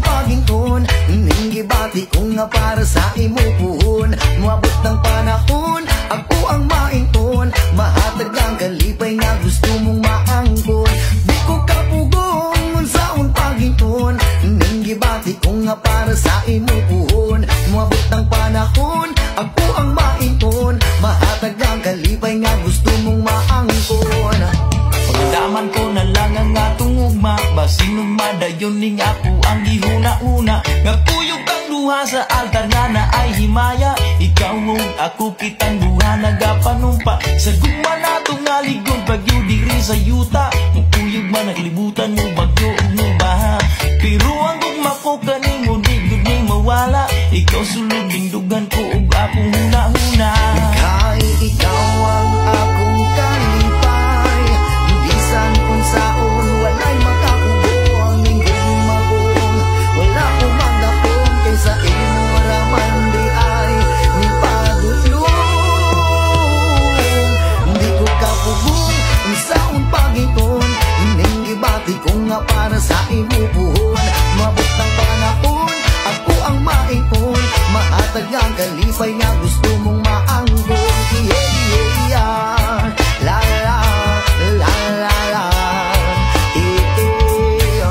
ang pagington, ning gibati ko nga para sa imo puhon. Moabot ng panahon, ako ang maington, mahatag ang kalipay nga gusto mong maangkon. Di ko kapugong unsaon pagington, ning gibati ko nga para sa imo puhon. Moabot ng panahon, ako ang maington, mahatag ang kalipay nga gusto mong maangkon. Pagdaman ko na lang ang atong ugma, basin madayon ning ako ang gihuna-una. Nagpuyog ang duha sa altar nga na ay himaya, ikaw ug ako kitang duha nagapanumpa. Sa guma nato nga ligon bagyo diri sa yuta, mupuyog man naglibutan mo bagyo ug mo baha. Pero ang gugma ko kaning mo di gud ning mawala, ikaw sulod ning dugan ko ug akong huna-huna. Kay ikaw ang akong kalipay, bisan kung saon walay makakubo ang minggong magong. Wala ko magdapong kaysa imo raman di ay ni padulong. Di ko kapugong ang saon pagington, ning gibati ko nga para sa imo puhon. Mabot ng panahon, ako ang maington, mahatag ang kalipay nga gusto mong maanggon. Yeah, yeah, yeah. La la la la la. Eh, eh.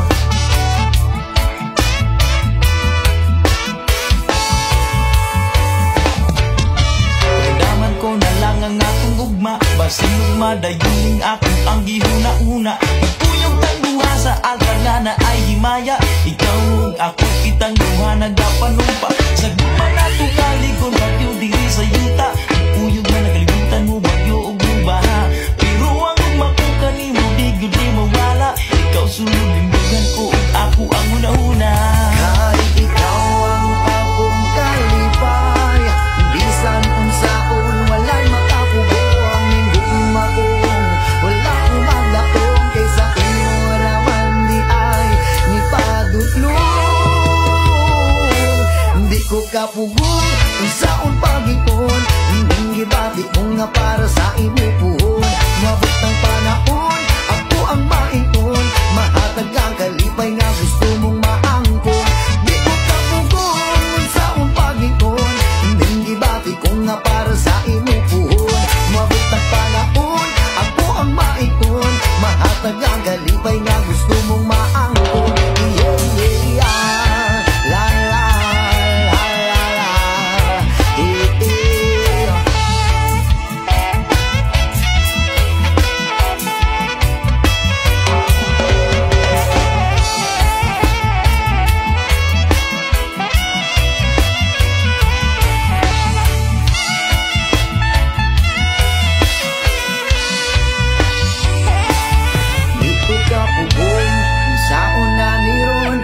Pagdaman ko na lang ang akong ugma, basin madayon ning akong ang gihuna-una. Nagpuyog tang duha sa altar nga na ay himaya, ikaw ug ako kitang duha nagapanumpa. Sa guma nato kaligon bagyo diri sa yuta, nagpuyog man nagalibutan mo bagyo ug mo baha. Pero ang ugma ko kanimo di gud di mawala, ikaw sulod ning dugan ko ug ako ang una-una. Kay ikaw ang akong kalipay, bisan kung saon walay makakubo ang minggong magong. Wala ko magdapong kaysa imo raman di ay ni padulong. Di ko kapugong kung saon pagipon, ning gibati ko nga para sa imo puhon. Mabot ng panahon, ako ang maington, mahatag ang kalipay nga gusto mong maangkon. Di ko kapugong kung saon pagington, ning gibati ko nga para sa imo puhon. Mabot ng panahon, ako ang maington, mahatag ang kalipay nga gusto mong maangkon. Yeah, yeah, yeah. La la la la la. Eh, eh. Di ko kapugong kung saon na niron,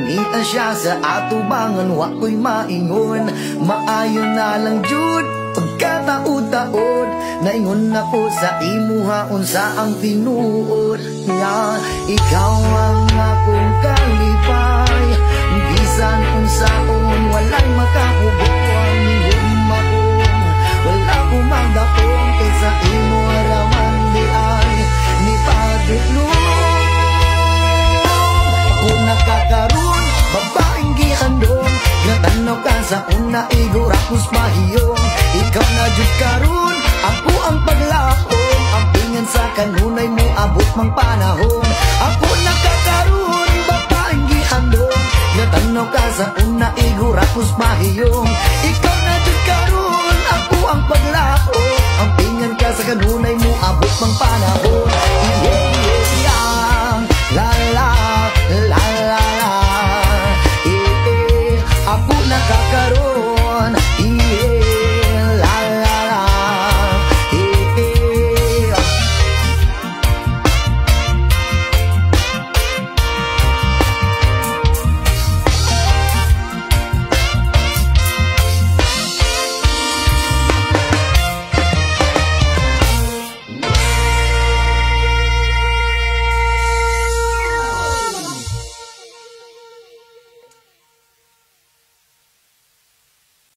ngita siya sa atubangan, wako'y maingon. Maayo na lang jud pagkataod-taod, naingon ako sa imuha unsa ang tinuod. Yeah, ikaw ang akong kalipay, bisan kung saon walay makakubo ang minggong magong. Wala ko magdapong kaysa imo raman di ay ni padulong. Ako nakakaroon, babaeng gihandong, natanaw ka sa una igurapos mahiyong. Ikaw na jud karon, ako ang paglakong, ang pingan sa kanunay mo abot mang panahon. Ako nakakaroon, babaeng gihandong, natanaw ka sa una igurapos mahiyong. Ikaw na jud karon, ako ang paglakong, ang pingan ka sa kanunay mo abot mang panahon.